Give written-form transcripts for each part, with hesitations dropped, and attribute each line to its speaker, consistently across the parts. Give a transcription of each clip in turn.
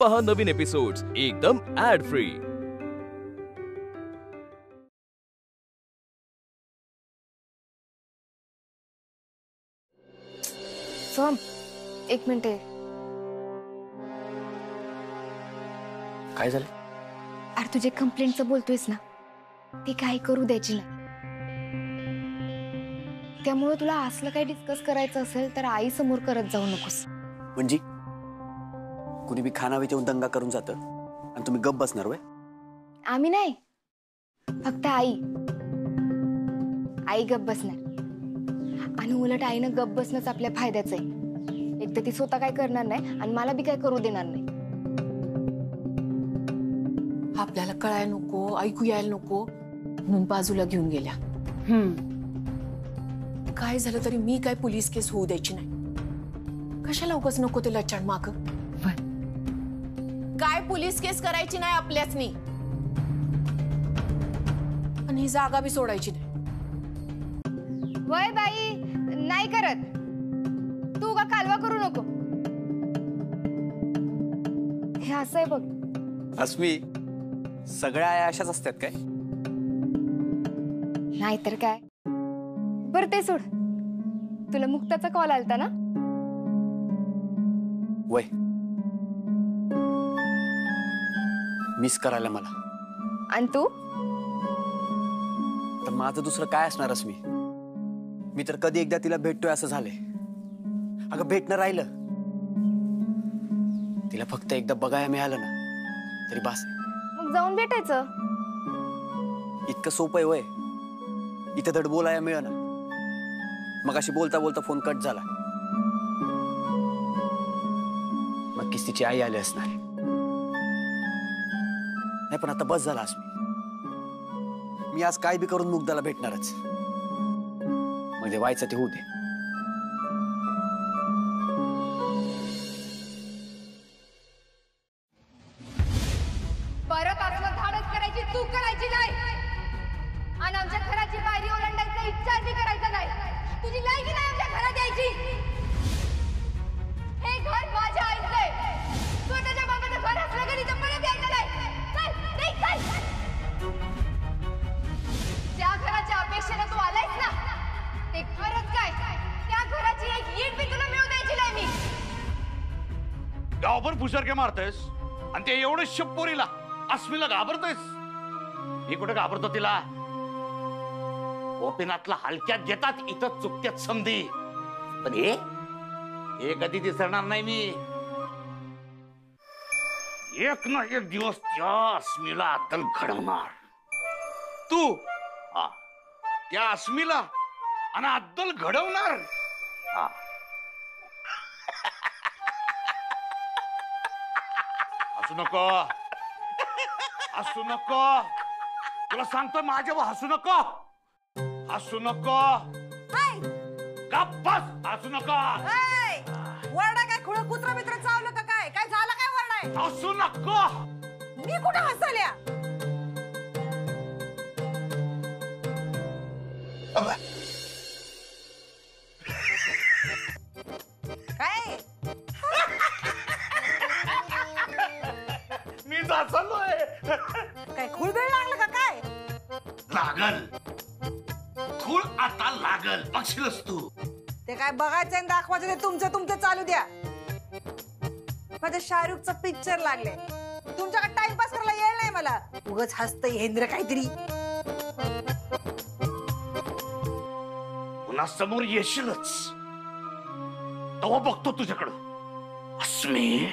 Speaker 1: पहा नवीन एपिसोड्स एकदम add free.
Speaker 2: Soham, एक मिनिट आहे।
Speaker 3: काय झालं?
Speaker 2: अरे तुझे कंप्लेंटचं बोलतोयस ना, ते काही करू द्यायची नाही। त्यामुळे तुला असलं काही डिस्कस करायचं असेल तर आई समोर करत जाऊ नकोस।
Speaker 3: म्हणजे कुणी बी खानावीत येऊन दंगा करून जातं आणि तुम्ही गप्प बसणार वय?
Speaker 2: आम्ही नाही, फक्त आई। आई गप्प बसणार आणि उलट आईनं गप्प बसणंच आपल्या फायद्याचं आहे। एक तर ती स्वतः काय करणार नाही आणि मला बी काय करू देणार नाही।
Speaker 4: आपल्याला कळायला नको, ऐकू यायला नको म्हणून बाजूला घेऊन गेल्या। काय झालं तरी मी काय पोलीस केस होऊ द्यायची नाही। कशाला उगाच नको ते लचण माग। काय पोलीस केस करायची नाही आपल्याचनी आणि ही जागा बी सोडायची नाही।
Speaker 2: वय बाई, नाही करत। तू का कालवा करू नको। हे असं आहे बघ।
Speaker 3: अस्मी, सगळ्या आया अशाच असतात काय?
Speaker 2: नाहीतर काय। बरं ते सोड, तुला मुक्ताचा कॉल आलता ना?
Speaker 3: वय मिस करायला मला।
Speaker 2: आणि तू?
Speaker 3: तर माझं दुसरं काय असणार अस्मी? मी तर कधी एकदा तिला भेटतोय असं झालंय। अगं भेटणं राहिलं, तिला फक्त एकदा बघायला मिळालं ना तरी बास।
Speaker 2: मग जाऊन भेटायचं।
Speaker 3: इतकं सोपं आहे वय? इथं धड बोलायला मिळ ना। मग अशी बोलता बोलता फोन कट झाला। मग किस तिची आई आली असणार। नाही पण आता बस झाला अस्मी, मी आज काय बी करून मुग्धाला भेटणारच। म्हणजे व्हायचं ते होऊ दे।
Speaker 2: परत असलं धाडस करायची चूक करायची नाही आणि आमच्या घराची पायरी ओलांडायचा इच्छा बी करायचा नाही। तुझी लायकी नाही आमच्या घरात यायची। हे घर माझ्या आईचं आहे। स्वतःच्या बाबाचं घर असलं कधी तर परत यायचं नाही। चल, निघ, चल। ज्या घराच्या अपेक्षेनं तू आलायस ना, ते खरंच काय त्या घराची एक ईट बी तुला मिळू द्यायची नाही मी।
Speaker 5: गावभर फुसरके मारतेस आणि ते एवढं शप्पोरीला अस्मीला घाबरतेस? मी कुठे घाबरतो तिला? गोपीनाथला हलक्यात घेतात, इथं चुकत्यात समधी। पण हे कधी दिसणार नाही मी। एक ना एक दिवस त्या अस्मीला अक्कल घडवणार। तू त्या अस्मीला आणि अद्दल घडवणार? हसू नको, हसू नको, तुला सांगतोय माझ्यावर हसू नको, हसू नको। गप्प बस, हसू नको।
Speaker 4: वरडा काय खुळ कुत्रा मित्र चावलं का काय? काय झालं काय वरडाय?
Speaker 5: हसू नको।
Speaker 4: मी कुठं हसल्या? काय?
Speaker 5: मी जाचलोय।
Speaker 4: काय खुळबेळ लागलं का काय?
Speaker 5: लागल खूळ आता लागल, बघशीलच तू।
Speaker 4: ते काय बघायचं आणि दाखवायचं ते तुमचं चालू द्या। माझ्या शाहरुखचा पिक्चर लागले, तुमच्याकडे टाइमपास करायला येईल नाही मला। उगाच हसतंय हेंद्र काहीतरी।
Speaker 5: पुन्हा समोर येशीलच तेव्हा बघतो तुझ्याकडं अस्मी।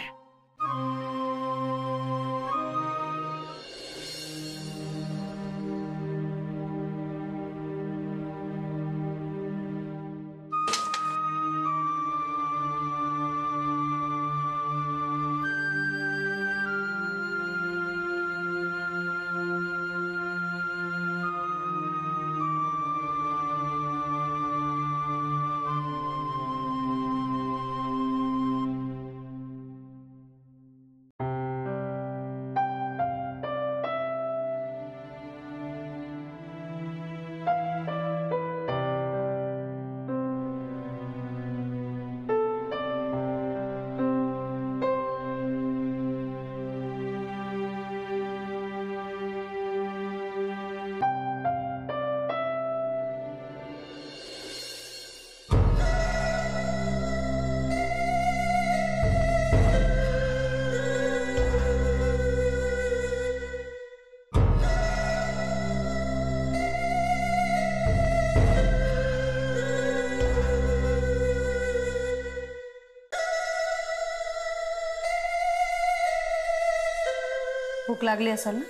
Speaker 4: भूक लागली असेल ना?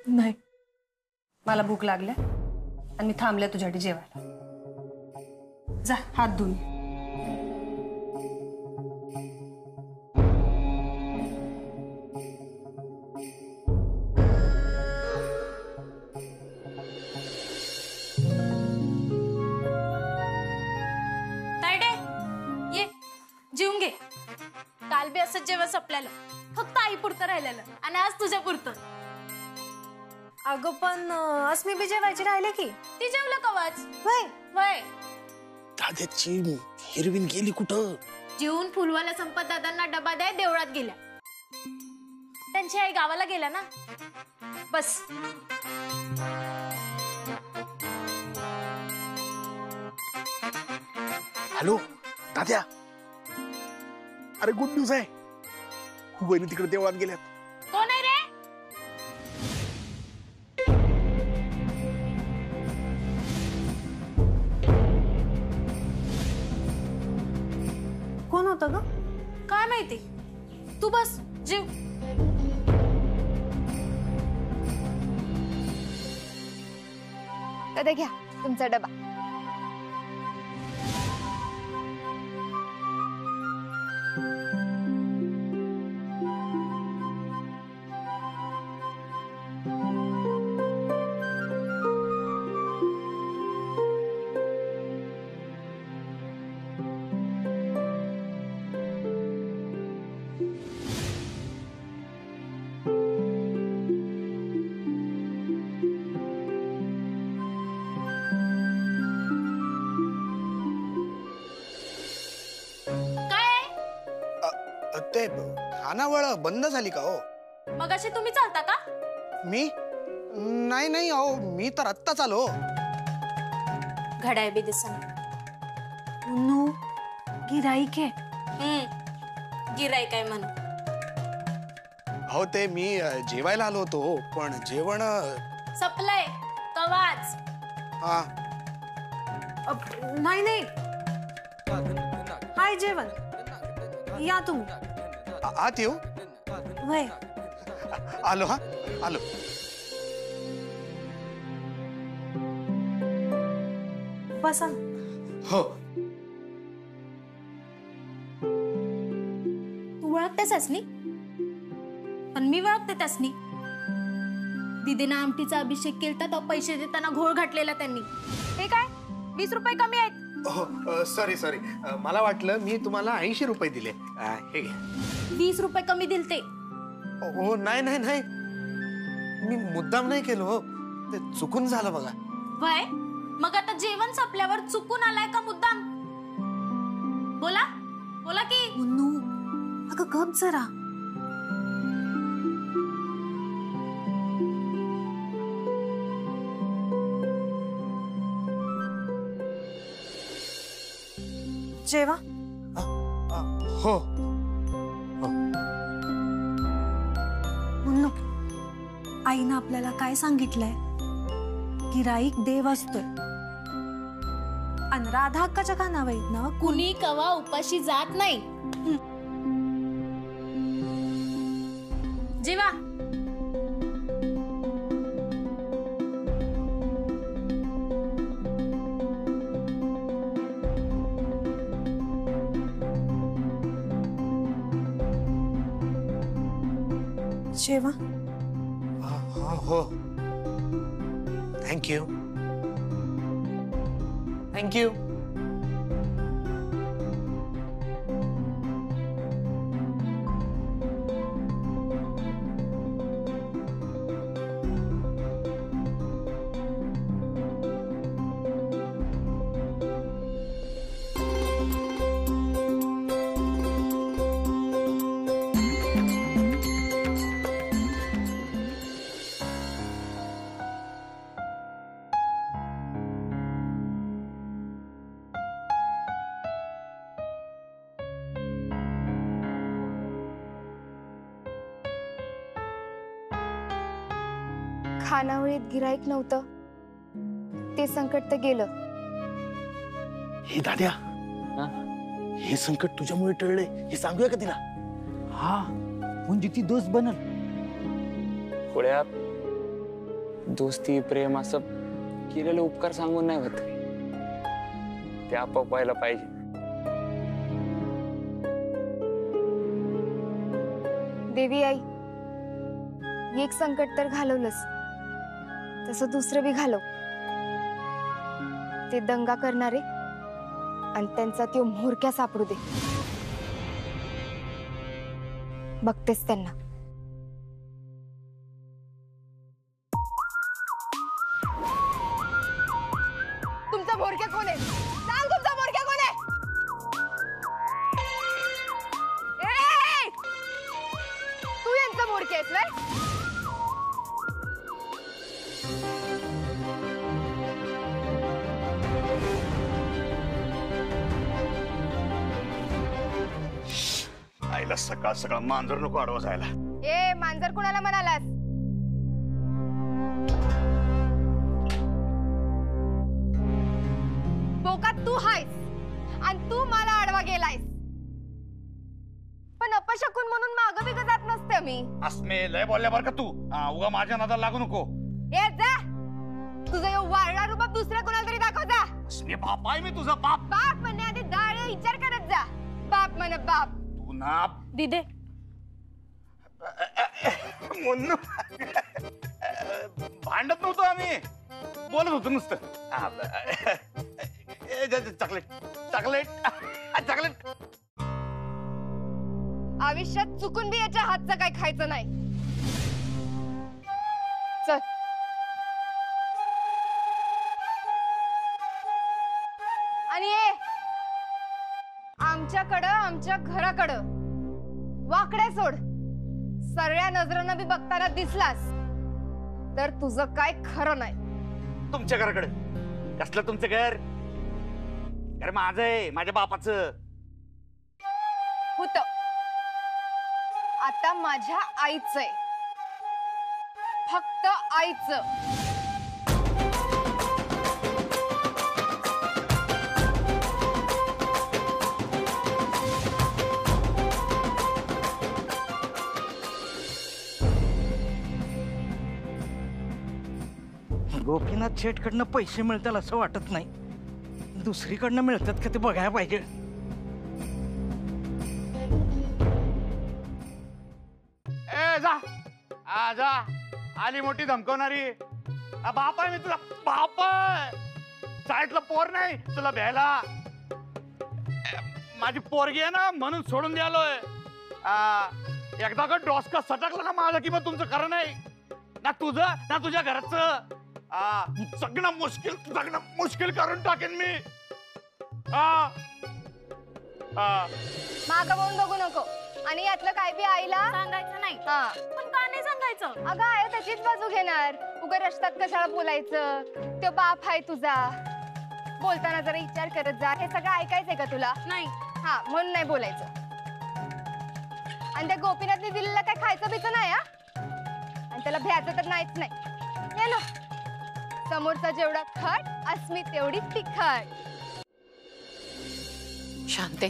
Speaker 4: नाही, मला भूक लागल्या आणि मी थांबले तुझ्यासाठी जेवायला. जा हात धुवून.
Speaker 6: तायडे ये जेवून घे. काल बी असंच जेवण संपलेलं, फक्त आई पुरतं राहिलेलं आणि आज तुझ्या पुरतं.
Speaker 4: अगं पण अस्मी बी जेवायची राहिले की.
Speaker 6: ती जेवलं कवाच.
Speaker 4: वय
Speaker 6: वय
Speaker 3: दाद्याची हिरवीन गेली कुठं?
Speaker 6: जेवून फुलवाला संपत दादांना डबा द्याय देवळात गेल्या. त्यांची आई गावाला गेल्या ना. बस
Speaker 3: हॅलो दाद्या, अरे गुड न्यूज आहे. वहिनी तिकडे देवळात गेल्यात.
Speaker 6: कोण आहे रे?
Speaker 4: कोण होतं ग?
Speaker 6: काय माहिती. तू बस जेव.
Speaker 2: दादा घ्या तुमचा डबा.
Speaker 3: ते खानावळ बंद झाली का हो?
Speaker 6: मगाशी तुम्ही चालता का?
Speaker 3: मी नाही नाही अहो, मी तर आत्ताच आलो.
Speaker 6: घड्याळ बी दिसना.
Speaker 4: उन्नू गिराईक आहे.
Speaker 6: गिराईक आहे म्हणून.
Speaker 3: हो ते मी जेवायला आलो होतो पण जेवण
Speaker 6: सपलंय कवाच.
Speaker 3: हा
Speaker 4: नाही नाही, हाय जेवण. या तुम्ही.
Speaker 3: आत येऊ.
Speaker 4: वय
Speaker 3: आलो. हा आलो.
Speaker 4: बसा.
Speaker 3: हो
Speaker 6: तू ओळखतेस असनी, पण मी ओळखते त्यासनी. दीदीनं आमटीचा अभिषेक केलता तर पैसे देताना घोळ घातलेला त्यांनी. हे काय 20 रुपये कमी आहेत.
Speaker 3: सॉरी सॉरी, मला वाटलं मी तुम्हाला 80 रुपये दिले. हे घ्या.
Speaker 6: 20 रुपये कमी दिलते.
Speaker 3: हो नाही नाही नाही, मी मुद्दाम नाही केलो हो, ते चुकून झालं बघा.
Speaker 6: वय मग आता जेवण संपल्यावर चुकून आलाय का मुद्दाम? बोला बोला की.
Speaker 4: उन्नू अगं गप जरा. जेवा.
Speaker 3: हो
Speaker 4: उन्नू, आईनं आपल्याला काय सांगितलंय? गिराईक देव असतोय आणि राधा अक्काच्या कानावळीतनं
Speaker 6: कुणी कवा उपाशी जात नाही. जेवा.
Speaker 4: जेवा.
Speaker 3: हो थँक्यू थँक्यू.
Speaker 2: खानावळीत गिराईक नव्हतं, ते संकट तर गेलं.
Speaker 3: हे दाद्या, हे संकट तुझ्यामुळे टळले हे सांगूया का तिला?
Speaker 7: हा म्हणजे ती दोस्त बनल.
Speaker 8: गोळ्या दोस्ती प्रेम असं केलेले उपकार सांगून नाही होत. ते आपोआप व्हायला पाहिजे.
Speaker 2: देवी आई, एक संकट तर घालवलंस, तसं दुसरं बी घालव. ते दंगा करणारे आणि त्यांचा तो म्होरक्या सापडू दे. बघतेस त्यांना. तुमचा म्होरक्या कोण आहे? सांग, तुमचा म्होरक्या कोण आहे? ए! तू यांचा म्होरक्या आहेस ना?
Speaker 5: आईला सकाळ सकाळ मांजर नको आडवा जायला.
Speaker 2: ए, मांजर कुणाला म्हणालास? बोकात तू हायस आणि तू मला आडवा गेलायस. पण अपशकुन म्हणून मागं बिगं जात नसते मी.
Speaker 5: अस्मे लय बोलल्या बरं का तू. उगा माझ्या नादाला लागू नको.
Speaker 2: ए जा, तुझं हे वारला रूप दुसऱ्या कोणाला तरी दाखव जा.
Speaker 5: अस्मे बाप आहे मी तुझा बाप.
Speaker 2: बाप म्हणण्याआधी दाळ विचार करत जा. बाप म्हण बाप.
Speaker 5: तू ना
Speaker 6: दिदे
Speaker 5: मुन्नू भांडत नव्हतो आम्ही, बोलत होतो नुसतं. Chocolate chocolate chocolate.
Speaker 2: आयुष्यात चुकून बी याच्या हातचं काय खायचं नाही. चल. आणि ये आमच्याकडं, आमच्या घराकडं वाकडे सोड. सगळ्या नजरांना बी बघताना दिसलास तर तुझं काय खरं नाही.
Speaker 5: तुमच्या घराकडे कसलं तुमचं घर? घर माझं आहे, माझ्या बापाचं
Speaker 2: होत. आता माझ्या आईचं आहे, फक्त आईचं.
Speaker 7: गोपीनाथ शेठकडनं पैसे मिळतील असं वाटत नाही. दुसरीकडनं मिळतात का ते बघायला पाहिजे.
Speaker 5: ए जा जा. आली मोठी धमकवणारी. बाप आहे मी तुला. बाप आहे. शाळेतलं पोर नाही तुला भ्यायला. माझी पोरगी आहे ना म्हणून सोडून द्यालोय. एकदा का डोसका सटकला का माझा की मग तुमचं खरं नाही ना. तुझं ना तुझ्या घराचं जगणं मुश्किल करून टाकेन मी.
Speaker 2: मागं वळून बघू नको. आणि यातलं काय बी आईला
Speaker 6: सांगायचं नाही.
Speaker 2: हा,
Speaker 6: पण का नाही सांगायचं?
Speaker 2: अगं आई त्याचीच बाजू घेणार. उगा रस्त्यात कशाला बोलायचं? तो बाप आहे तुझा. बोलताना जरा विचार करत जा. हे सगळं ऐकायचंय का तुला?
Speaker 6: नाही.
Speaker 2: हा, म्हणून नाही बोलायचं. आणि त्या गोपीनाथने दिलेलं काय खायचं बिचं नाही. हा, आणि त्याला भ्यायचं तर नाहीच नाही. ये ना, समोरचा जेवढा खट अस्मी तेवढी तिखट.
Speaker 9: शांते,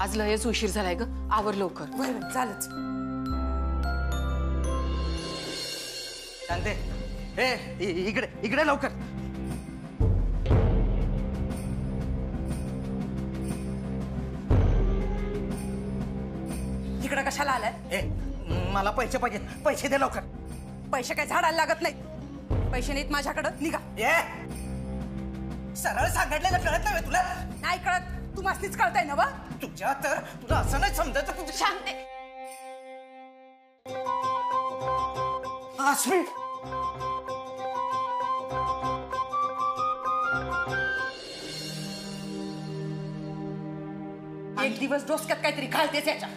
Speaker 9: आज लयच उशीर झालाय ग. आवर लवकर.
Speaker 4: बरं चालच.
Speaker 7: शांते, इकडे इकडे लवकर.
Speaker 4: इकडे कशाला आलाय?
Speaker 7: मला पैसे पाहिजे. पैसे दे लवकर.
Speaker 4: पैसे काय झाडाला लागत नाहीत. पैसे नाहीत माझ्याकडं. निघा.
Speaker 7: सरळ सांगितलेलं कळत नाही तुला?
Speaker 4: नाही कळत. तू मस्तीच कळताय ना.
Speaker 7: तुझ्या तर तुला असं नाही समजायचं. तुझं
Speaker 6: शांते,
Speaker 7: अस्मी,
Speaker 4: एक दिवस डोसक्यात काहीतरी घालतेच याच्या.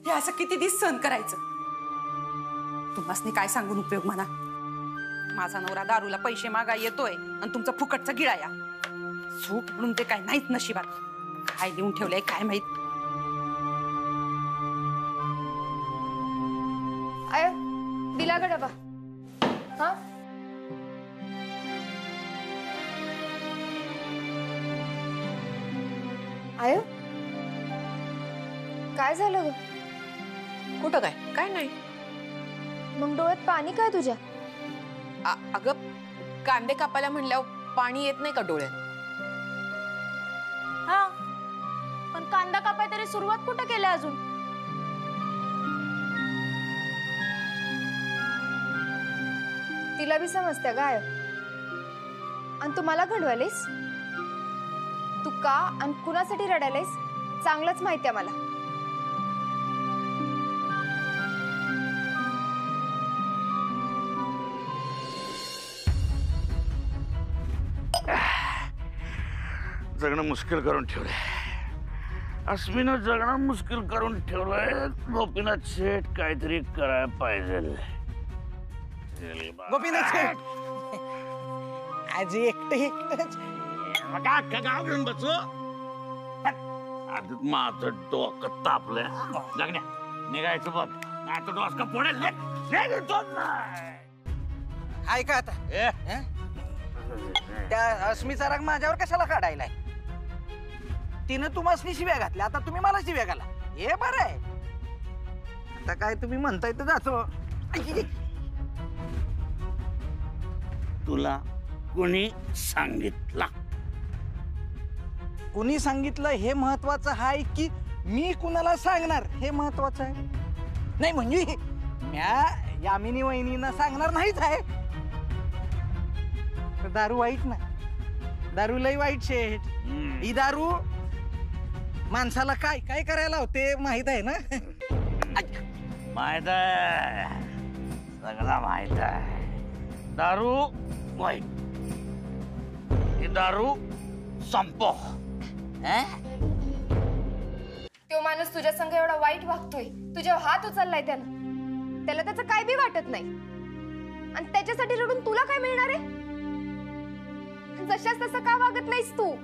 Speaker 4: हे असं किती दिवस सहन करायचं? तुम्हासनी काय सांगून उपयोग म्हणा. माझा नवरा दारूला पैसे मागा येतोय आणि तुमचा फुकटचा गिळाया. झोप म्हणून ते काय नाहीत नशिबात. काय लिहून ठेवलंय काय माहित.
Speaker 2: आय दिला का डबा? हा, आय काय झालं ग?
Speaker 9: कुठं काय काय नाही.
Speaker 2: मग डोळ्यात पाणी काय तुझ्या?
Speaker 9: अगं कांदे कापायला म्हणल्यावर पाणी येत नाही का डोळ्यात?
Speaker 6: हा, पण कांदा कापाय तरी सुरुवात कुठं केली अजून?
Speaker 2: तिला बी समजत्या गाय. आणि तू मला घडवायलीस? तू का आणि कुणासाठी रडायलायस चांगलंच माहिती आहे मला.
Speaker 5: जगणं मुश्किल करून ठेवलंय. अस्मीनं जगणं मुश्किल करून ठेवलंय. गोपीनाथ शेठ काहीतरी करायला पाहिजे.
Speaker 7: गोपीनाथ शेठ आज एकटंच
Speaker 5: गाव घेऊन बसू. आधी माझं डोकं तापलंय. जगण्या निघायचं बघ, नाही तर डोसका पडेल.
Speaker 7: ऐका आता त्या अस्मीचा राग माझ्यावर कशाला काढायलाय? तिनं तुम्हाला शिव्या घातल्या, आता तुम्ही मला शिव्या घाला. हे बरं आहे. आता काय तुम्ही म्हणताय तर जातो.
Speaker 5: तुला कोणी सांगितलं?
Speaker 7: कुणी सांगितलं हे महत्वाचं आहे की मी कुणाला सांगणार हे महत्वाचं आहे? नाही म्हणजे म्या यामिनी वहिनींना सांगणार नाहीच आहे. दारू वाईट ना, दारू लई वाईट शेठ. ही दारू माणसाला काय काय करायला होते माहित आहे ना?
Speaker 5: माहित आहे, सगळं माहित आहे. दारू वाईट, ही दारू संपव.
Speaker 2: तो माणूस तुझ्या संग एवढा वाईट वागतोय, तुझ्यावर हात उचललाय त्यानं, त्याला त्याचं काय बी वाटत नाही. आणि त्याच्यासाठी रडून तुला काय मिळणार आहे? जशास तसं का वागत नाहीस तू?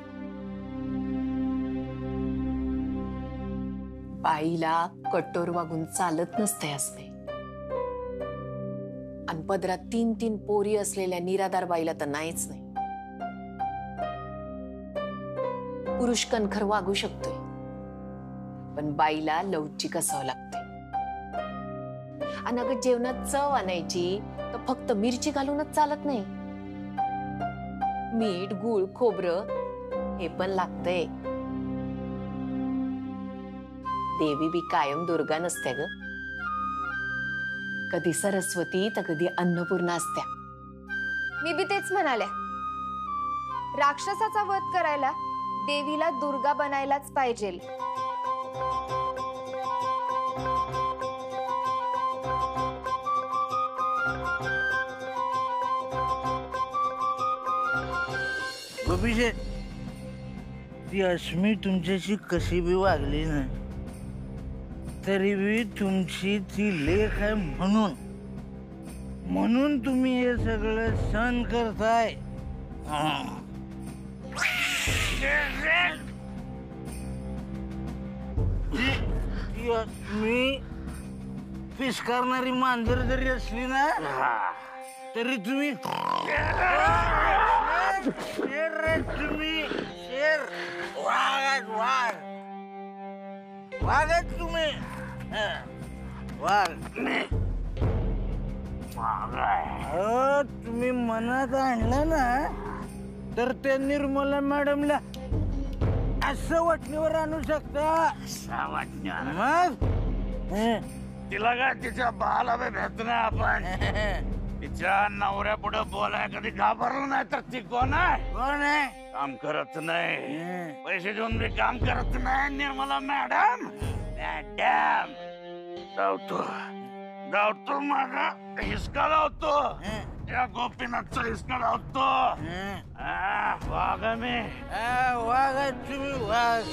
Speaker 9: बाईला कठोर वागून चालत नसते असते. आणि पदरात 3-3 पोरी असलेल्या निराधार बाईला तर नाहीच नाही. पुरुष कणखर वागू शकतोय, पण बाईला लवचिक असावं लागतंय. आणि अगं जेवणात चव आणायची तर फक्त मिरची घालूनच चालत नाही. मीठ, गूळ, खोबरं हे पण लागतंय. देवी बी कायम दुर्गा नसत्या ग. कधी सरस्वती तर कधी अन्नपूर्णा असत्या.
Speaker 2: मी बी तेच म्हणाल्या, राक्षसाचा वध करायला देवीला दुर्गा बनायलाच पाहिजे.
Speaker 7: गोपीशे, ती अस्मी तुमच्याशी कशी बी वागली ना तरी बी तुमची ती लेख आहे म्हणून तुम्ही हे सगळं सहन करताय. ती अस्मी फिसकारणारी मांजर जरी असली ना तरी तुम्ही शेर रे, तुम्ही शेर. वाघ तुम्ही वाघ. तुम्ही मनात आणलं ना तर त्या निर्मला मॅडमला असं वाटणीवर आणू शकता. मग
Speaker 5: तिला काय तिच्या बाला भेट नाही आपण. तिच्या नवऱ्या पुढे बोलाय कधी घाबरलं नाही तर ती कोण आहे?
Speaker 7: कोण आहे?
Speaker 5: काम करत नाही, पैसे देऊन बी काम करत नाही. निर्मला मॅडम मॅडम धावतो माझा हिसका लावतो. त्या गोपीनाथचा हिसका लावतो. वाघ मी
Speaker 7: वाघ तुम्ही वाघ.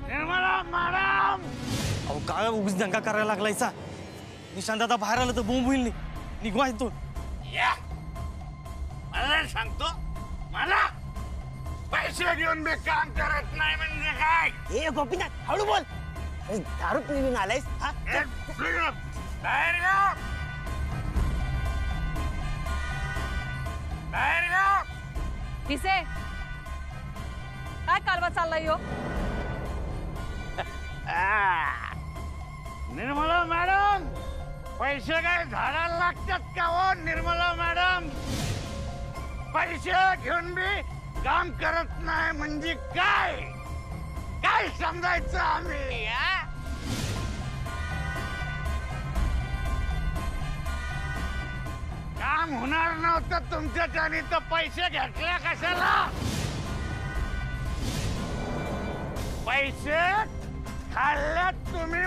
Speaker 5: निर्मला मॅडम.
Speaker 10: अहो काय उगीच दंगा करायला लागलायचा? निशांत दादा बाहेर आलं तर बोंब होईल. निघवा येतो.
Speaker 5: मला सांगतो, मला पैसे घेऊन मी काम करत नाही म्हणजे काय?
Speaker 10: हे गोपीनाथ हळू बोल. दारू पिऊन आलायस?
Speaker 5: बाहेर गा, बाहेर गा.
Speaker 4: दिसे काय कालवा चाललाय हो?
Speaker 5: पैसे काय झाडाला लागतात का हो निर्मला मॅडम? पैसे घेऊन मी काम करत नाही म्हणजे काय काय समजायचं आम्ही? काम होणार नव्हतं तुमच्याच्यानी तर पैसे घेतल्या कशाला? पैसे खाल्ल्यात तुम्ही